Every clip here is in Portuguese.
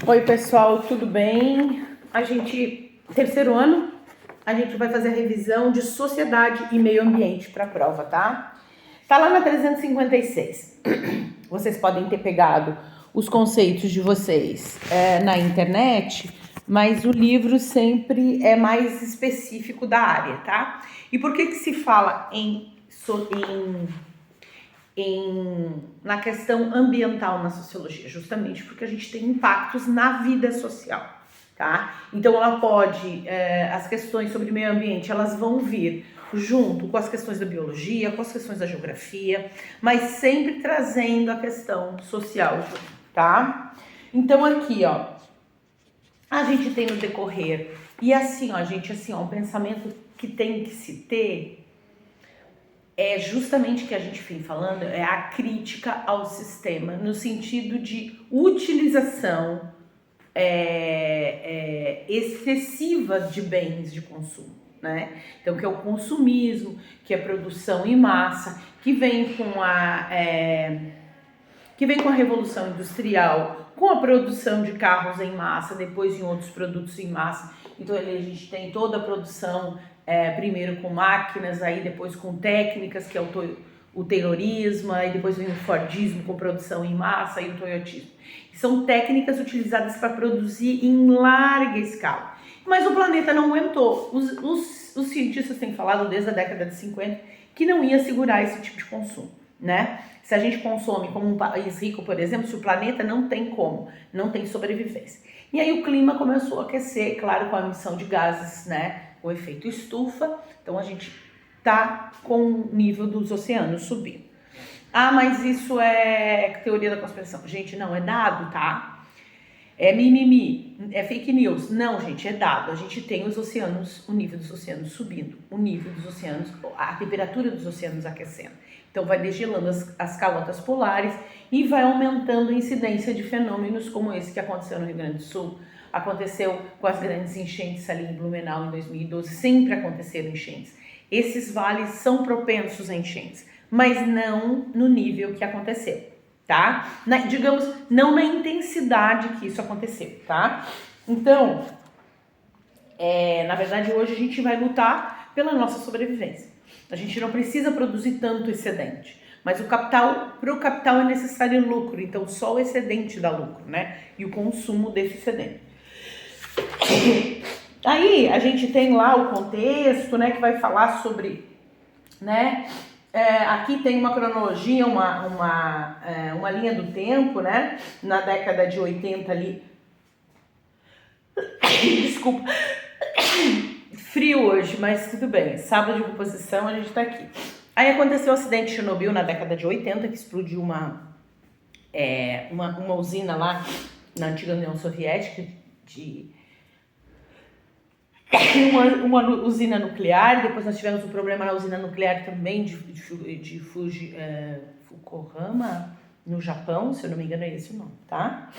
Oi pessoal, tudo bem? Terceiro ano, a gente vai fazer a revisão de sociedade e meio ambiente para a prova, tá? Tá lá na 356. Vocês podem ter pegado os conceitos de vocês na internet, mas o livro sempre é mais específico da área, tá? E por que se fala na questão ambiental na sociologia? Justamente porque a gente tem impactos na vida social, tá? Então ela pode, as questões sobre meio ambiente, elas vão vir junto com as questões da biologia, com as questões da geografia, mas sempre trazendo a questão social, tá? Então aqui, ó, a gente tem no decorrer, e assim, ó, gente, assim, ó, um pensamento que tem que se ter é justamente o que a gente vem falando, é a crítica ao sistema, no sentido de utilização excessiva de bens de consumo, né? Então, que é o consumismo, que é a produção em massa, que vem com a Revolução Industrial, com a produção de carros em massa, depois em outros produtos em massa. Então, ali a gente tem toda a produção, primeiro com máquinas, aí depois com técnicas, que é o taylorismo, aí depois vem o fordismo com produção em massa e o toyotismo. São técnicas utilizadas para produzir em larga escala. Mas o planeta não aguentou. Os cientistas têm falado desde a década de 50 que não ia segurar esse tipo de consumo, né? Se a gente consome como um país rico, por exemplo, se o planeta não tem como, não tem sobrevivência. E aí o clima começou a aquecer, claro, com a emissão de gases, né? O efeito estufa, então a gente tá com o nível dos oceanos subindo. Ah, mas isso é teoria da conspiração. Gente, não, é dado, tá? É mimimi, é fake news. Não, gente, é dado. A gente tem os oceanos, o nível dos oceanos subindo, o nível dos oceanos, a temperatura dos oceanos aquecendo. Então vai degelando as calotas polares e vai aumentando a incidência de fenômenos como esse que aconteceu no Rio Grande do Sul, aconteceu com as grandes enchentes ali em Blumenau em 2012, sempre aconteceram enchentes. Esses vales são propensos a enchentes, mas não no nível que aconteceu, tá? Digamos, não na intensidade que isso aconteceu, tá? Então, na verdade, hoje a gente vai lutar pela nossa sobrevivência. A gente não precisa produzir tanto excedente, mas para o capital é necessário lucro, então só o excedente dá lucro, né? E o consumo desse excedente. Aí a gente tem lá o contexto, né, que vai falar sobre, né, aqui tem uma cronologia, uma linha do tempo, né, na década de 80 ali, desculpa, frio hoje, mas tudo bem, sábado de composição a gente tá aqui. Aí aconteceu o acidente de Chernobyl na década de 80, que explodiu uma usina lá na antiga União Soviética, uma usina nuclear. Depois nós tivemos um problema na usina nuclear também de Fukushima, no Japão, se eu não me engano é esse o nome, tá?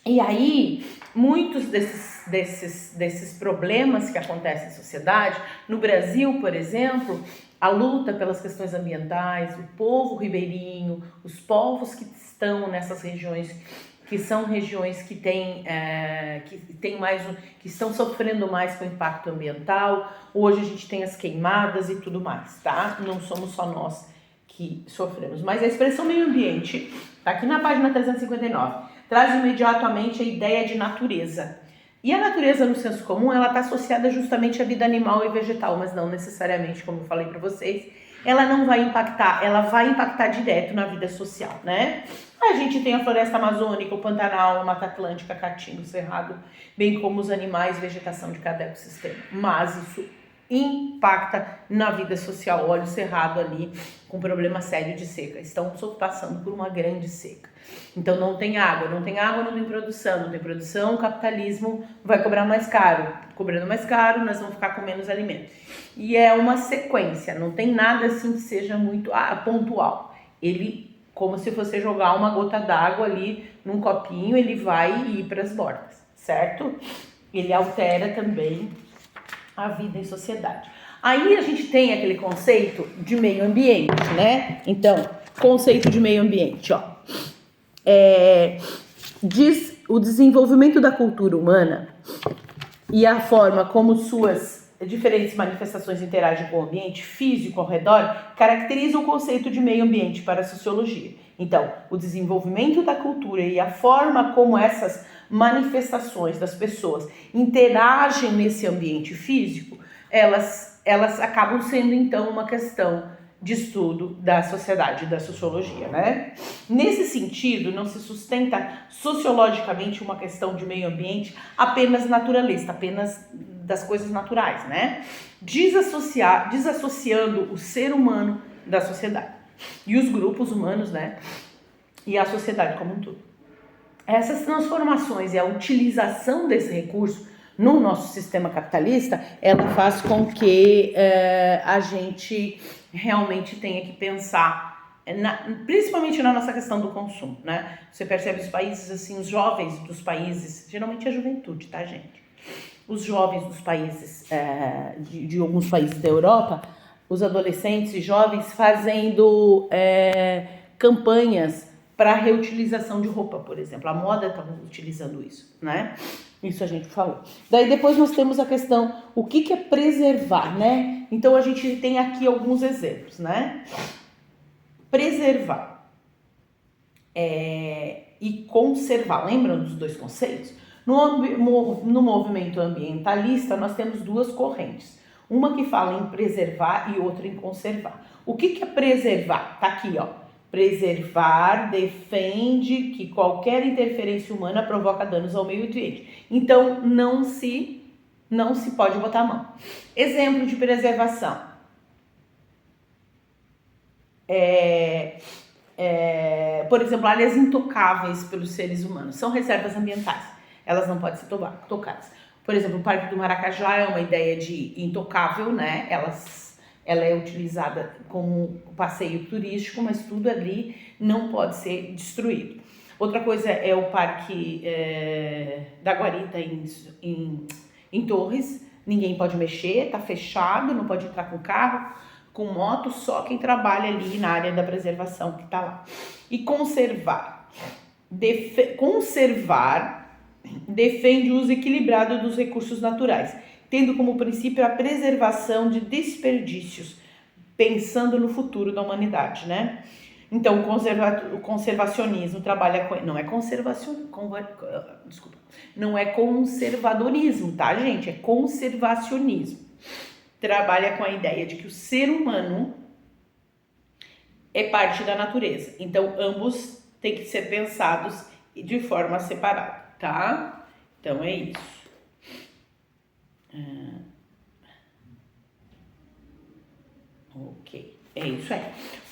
E aí, muitos desses problemas que acontecem na sociedade, no Brasil, por exemplo, a luta pelas questões ambientais, o povo ribeirinho, os povos que estão nessas regiões, que são regiões que que estão sofrendo mais com o impacto ambiental. Hoje a gente tem as queimadas e tudo mais, tá? Não somos só nós que sofremos. Mas a expressão meio ambiente, tá aqui na página 359, traz imediatamente a ideia de natureza. E a natureza, no senso comum, ela está associada justamente à vida animal e vegetal, mas não necessariamente, como eu falei para vocês, ela não vai impactar, ela vai impactar direto na vida social, né? A gente tem a floresta amazônica, o Pantanal, a Mata Atlântica, a Caatinga, o Cerrado, bem como os animais, vegetação de cada ecossistema. Mas isso impacta na vida social. Olha o Cerrado ali com problema sério de seca. Estão passando por uma grande seca. Então não tem água, não tem produção, o capitalismo vai cobrar mais caro. Cobrando mais caro, nós vamos ficar com menos alimento. E é uma sequência, não tem nada assim que seja muito pontual. Ele, como se você jogar uma gota d'água ali num copinho, ele vai ir para as bordas, certo? Ele altera também a vida em sociedade. Aí a gente tem aquele conceito de meio ambiente, né? Então, conceito de meio ambiente, ó. Diz o desenvolvimento da cultura humana e a forma como suas diferentes manifestações interagem com o ambiente físico ao redor caracterizam o conceito de meio ambiente para a sociologia. Então, o desenvolvimento da cultura e a forma como essas manifestações das pessoas interagem nesse ambiente físico, elas acabam sendo, então, uma questão de estudo da sociedade, da sociologia, né? Nesse sentido, não se sustenta sociologicamente uma questão de meio ambiente apenas naturalista, apenas das coisas naturais, né? Desassociando o ser humano da sociedade e os grupos humanos, né? E a sociedade como um todo. Essas transformações e a utilização desse recurso no nosso sistema capitalista, ela faz com que a gente realmente tenha que pensar, principalmente na nossa questão do consumo, né? Você percebe os países, assim, os jovens dos países, geralmente é a juventude, tá, gente? Os jovens dos países, de alguns países da Europa, os adolescentes e jovens fazendo campanhas para reutilização de roupa, por exemplo. A moda está utilizando isso, né? Isso a gente falou. Daí depois nós temos a questão, o que é preservar, né? Então a gente tem aqui alguns exemplos, né? Preservar e conservar. Lembram dos dois conceitos? No movimento ambientalista, nós temos duas correntes. Uma que fala em preservar e outra em conservar. O que é preservar? Tá aqui, ó. Preservar defende que qualquer interferência humana provoca danos ao meio ambiente. Então, não se pode botar a mão. Exemplo de preservação. Por exemplo, áreas intocáveis pelos seres humanos. São reservas ambientais. Elas não podem ser tocadas. Por exemplo, o Parque do Maracajá é uma ideia de intocável, né? Ela é utilizada como passeio turístico, mas tudo ali não pode ser destruído. Outra coisa é o Parque da Guarita em Torres. Ninguém pode mexer, tá fechado, não pode entrar com carro, com moto, só quem trabalha ali na área da preservação que tá lá. E conservar. Conservar defende o uso equilibrado dos recursos naturais, tendo como princípio a preservação de desperdícios, pensando no futuro da humanidade, né? Então, o conservacionismo trabalha com... Não é conservadorismo, tá, gente? É conservacionismo. Trabalha com a ideia de que o ser humano é parte da natureza. Então, ambos têm que ser pensados de forma separada, tá? Então, é isso. Ok, é isso aí.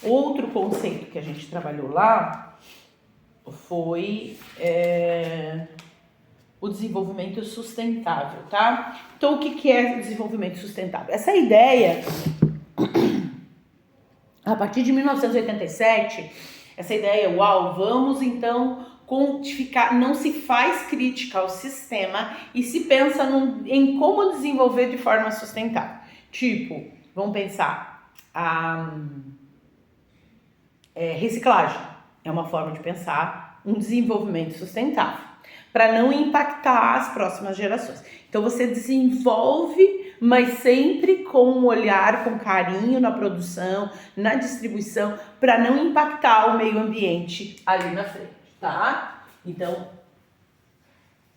Outro conceito que a gente trabalhou lá foi o desenvolvimento sustentável, tá? Então, o que é desenvolvimento sustentável? Essa ideia, a partir de 1987, essa ideia, vamos então quantificar, não se faz crítica ao sistema e se pensa em como desenvolver de forma sustentável. Tipo, vamos pensar, reciclagem é uma forma de pensar um desenvolvimento sustentável, para não impactar as próximas gerações. Então você desenvolve, mas sempre com um olhar, com carinho na produção, na distribuição, para não impactar o meio ambiente ali na frente, tá? Então,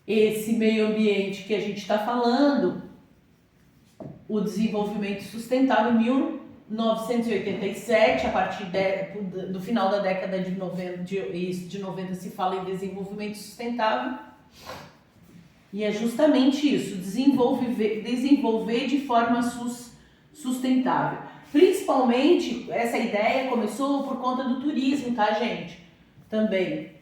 esse meio ambiente que a gente está falando, o desenvolvimento sustentável, 1987, a partir do final da década de 90 se fala em desenvolvimento sustentável, e é justamente isso, desenvolver de forma sustentável. Principalmente, essa ideia começou por conta do turismo, tá, gente? Também.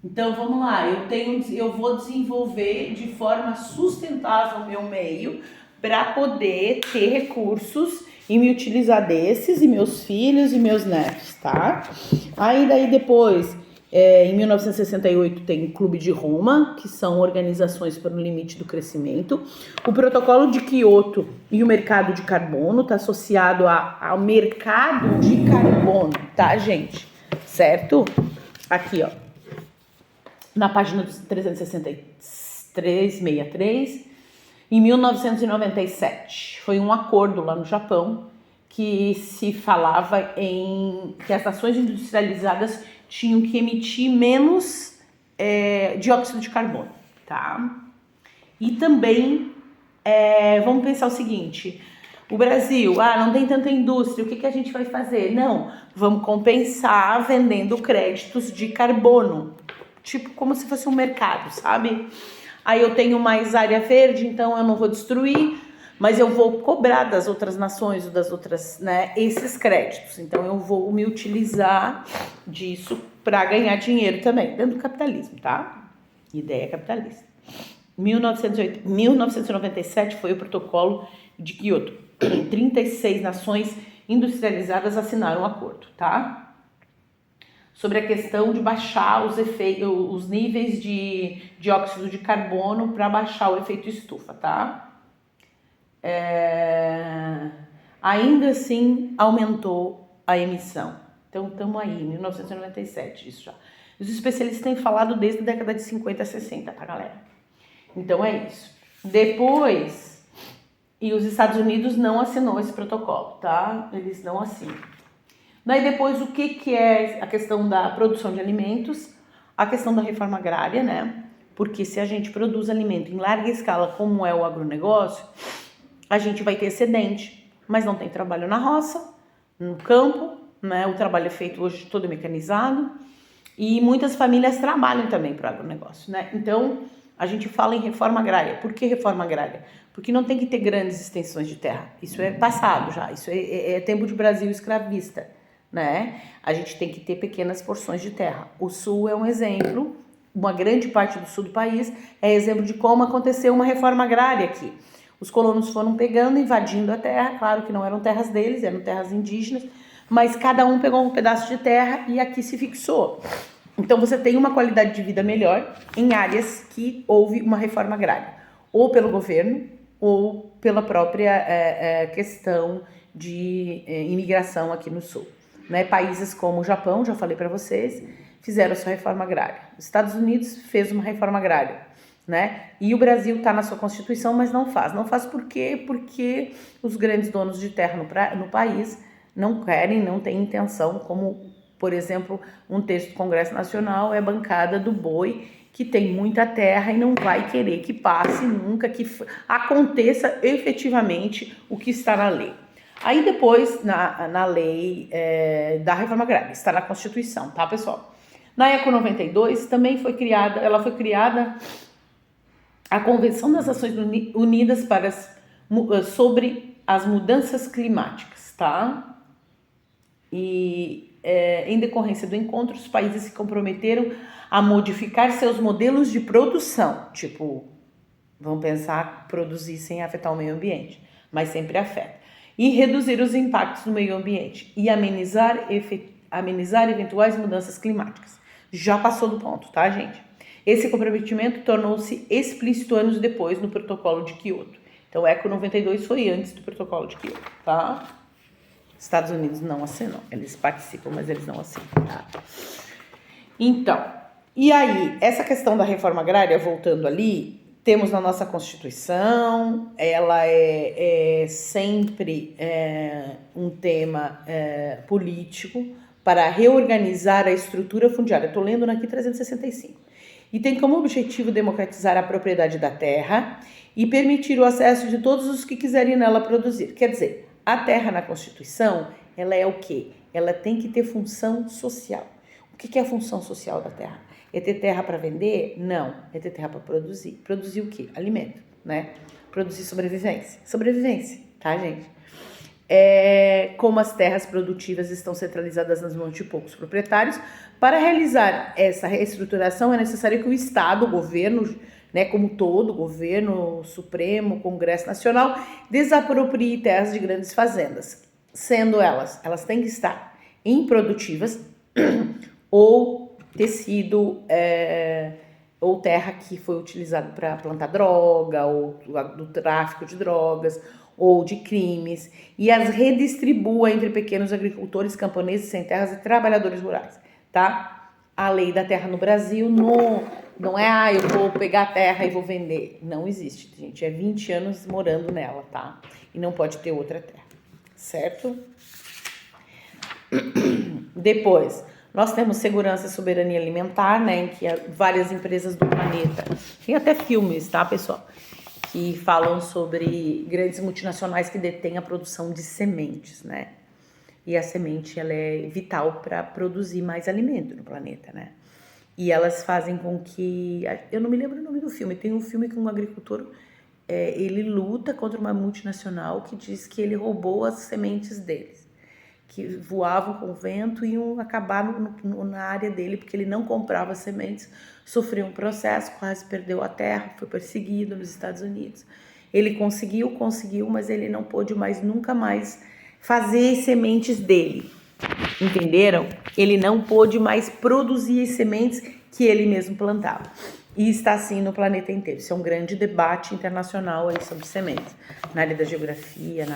Então, vamos lá, eu vou desenvolver de forma sustentável o meu meio para poder ter recursos e me utilizar desses, e meus filhos e meus netos, tá? Aí daí depois, em 1968 tem o Clube de Roma, que são organizações para o limite do crescimento. O Protocolo de Quioto e o mercado de carbono, tá associado ao mercado de carbono, tá, gente? Certo? Aqui, ó. na página 363. Em 1997, foi um acordo lá no Japão que se falava em que as nações industrializadas tinham que emitir menos dióxido de carbono, tá? E também, vamos pensar o seguinte, o Brasil, não tem tanta indústria, o que a gente vai fazer? Não, vamos compensar vendendo créditos de carbono, tipo como se fosse um mercado, sabe? Aí eu tenho mais área verde, então eu não vou destruir, mas eu vou cobrar das outras nações, das outras, né, esses créditos. Então eu vou me utilizar disso para ganhar dinheiro também, dentro do capitalismo, tá? Ideia capitalista. 1997 foi o protocolo de Kyoto. 36 nações industrializadas assinaram o acordo, tá? Sobre a questão de baixar os níveis de dióxido de carbono para baixar o efeito estufa, tá? Ainda assim, aumentou a emissão. Então, estamos aí, 1997, isso já. Os especialistas têm falado desde a década de 50 a 60, tá, galera? Então, é isso. Depois, e os Estados Unidos não assinou esse protocolo, tá? Eles não assinam. Daí depois, o que é a questão da produção de alimentos? A questão da reforma agrária, né? Porque se a gente produz alimento em larga escala, como é o agronegócio, a gente vai ter excedente, mas não tem trabalho na roça, no campo, né? O trabalho é feito hoje todo mecanizado e muitas famílias trabalham também para o agronegócio, né? Então, a gente fala em reforma agrária. Por que reforma agrária? Porque não tem que ter grandes extensões de terra. Isso é passado já, isso é tempo de Brasil escravista, né? A gente tem que ter pequenas porções de terra. O sul é um exemplo, uma grande parte do sul do país é exemplo de como aconteceu uma reforma agrária aqui. Os colonos foram pegando, invadindo a terra, claro que não eram terras deles, eram terras indígenas, mas cada um pegou um pedaço de terra e aqui se fixou. Então você tem uma qualidade de vida melhor em áreas que houve uma reforma agrária, ou pelo governo, ou pela própria questão de imigração aqui no sul. Né? Países como o Japão, já falei para vocês, fizeram sua reforma agrária. Os Estados Unidos fez uma reforma agrária, né? E o Brasil está na sua Constituição, mas não faz. Não faz por quê? Porque os grandes donos de terra no país não querem, não têm intenção, como, por exemplo, um texto do Congresso Nacional é a bancada do boi, que tem muita terra e não vai querer que passe nunca, que aconteça efetivamente o que está na lei. Aí depois, na lei da reforma agrária, está na Constituição, tá, pessoal? Na ECO 92 também foi criada a Convenção das Nações Unidas sobre as mudanças climáticas, tá? E em decorrência do encontro, os países se comprometeram a modificar seus modelos de produção, tipo, vamos pensar, produzir sem afetar o meio ambiente, mas sempre afeta. E reduzir os impactos no meio ambiente e amenizar eventuais mudanças climáticas. Já passou do ponto, tá, gente? Esse comprometimento tornou-se explícito anos depois no protocolo de Kyoto. Então, o ECO 92 foi antes do protocolo de Kyoto, tá? Estados Unidos não assinou. Eles participam, mas eles não assinam, tá? Então, e aí, essa questão da reforma agrária, voltando ali, temos na nossa Constituição, ela é sempre um tema político para reorganizar a estrutura fundiária. Estou lendo aqui 365. E tem como objetivo democratizar a propriedade da terra e permitir o acesso de todos os que quiserem nela produzir. Quer dizer, a terra na Constituição, ela é o quê? Ela tem que ter função social. O que é a função social da terra? É ter terra para vender? Não. É ter terra para produzir. Produzir o quê? Alimento, né? Produzir sobrevivência. Sobrevivência, tá, gente? Como as terras produtivas estão centralizadas nas mãos de poucos proprietários, para realizar essa reestruturação é necessário que o Estado, o governo, né, como todo, o governo supremo, o Congresso Nacional, desaproprie terras de grandes fazendas, sendo elas têm que estar improdutivas ou tecido ou terra que foi utilizada para plantar droga ou do tráfico de drogas ou de crimes, e as redistribua entre pequenos agricultores, camponeses sem terras e trabalhadores rurais, tá? A lei da terra no Brasil, Não é, eu vou pegar a terra e vou vender. Não existe, gente. É 20 anos morando nela, tá? E não pode ter outra terra, certo? Depois, nós temos segurança e soberania alimentar, né? Em que várias empresas do planeta, tem até filmes, tá, pessoal? Que falam sobre grandes multinacionais que detêm a produção de sementes, né? E a semente, ela é vital para produzir mais alimento no planeta, né? E elas fazem com que... Eu não me lembro o nome do filme. Tem um filme que um agricultor, ele luta contra uma multinacional que diz que ele roubou as sementes deles, que voavam com o vento e iam acabar na área dele, porque ele não comprava sementes, sofreu um processo, quase perdeu a terra, foi perseguido nos Estados Unidos. Ele conseguiu, mas ele não pôde mais, nunca mais fazer as sementes dele. Entenderam? Ele não pôde mais produzir as sementes que ele mesmo plantava. E está assim no planeta inteiro. Isso é um grande debate internacional aí sobre sementes. Na área da geografia,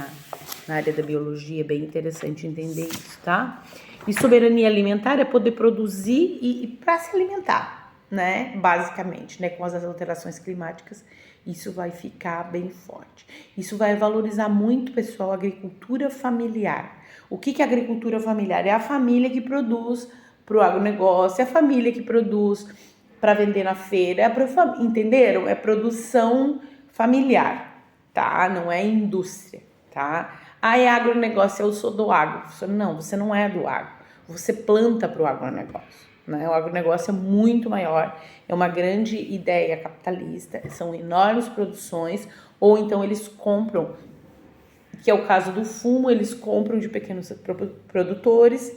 na área da biologia, é bem interessante entender isso, tá? E soberania alimentar é poder produzir e para se alimentar, né? Basicamente, né? Com as alterações climáticas, isso vai ficar bem forte. Isso vai valorizar muito, pessoal, a agricultura familiar. O que é agricultura familiar? É a família que produz para o agronegócio, é a família que produz para vender na feira, entenderam? É produção familiar, tá? Não é indústria, tá? É agronegócio, eu sou do agro. Não, você não é do agro. Você planta para o agronegócio, né? O agronegócio é muito maior, é uma grande ideia capitalista, são enormes produções, ou então eles compram, que é o caso do fumo, eles compram de pequenos produtores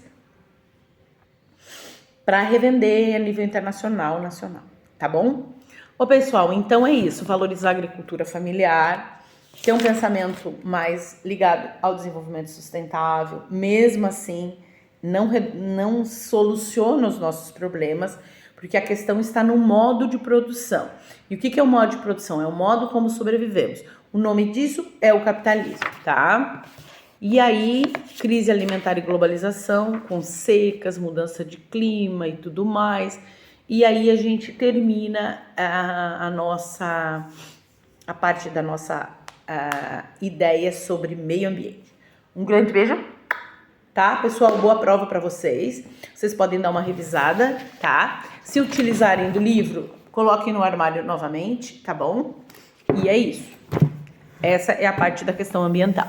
para revender a nível internacional, nacional, tá bom? Ô pessoal, então é isso, valorizar a agricultura familiar, ter um pensamento mais ligado ao desenvolvimento sustentável, mesmo assim, não soluciona os nossos problemas, porque a questão está no modo de produção. E o que é o modo de produção? É o modo como sobrevivemos. O nome disso é o capitalismo, tá? E aí, crise alimentar e globalização, com secas, mudança de clima e tudo mais. E aí a gente termina a parte da nossa ideia sobre meio ambiente. Um grande beijo, tá? Pessoal, boa prova para vocês. Vocês podem dar uma revisada, tá? Se utilizarem do livro, coloquem no armário novamente, tá bom? E é isso. Essa é a parte da questão ambiental.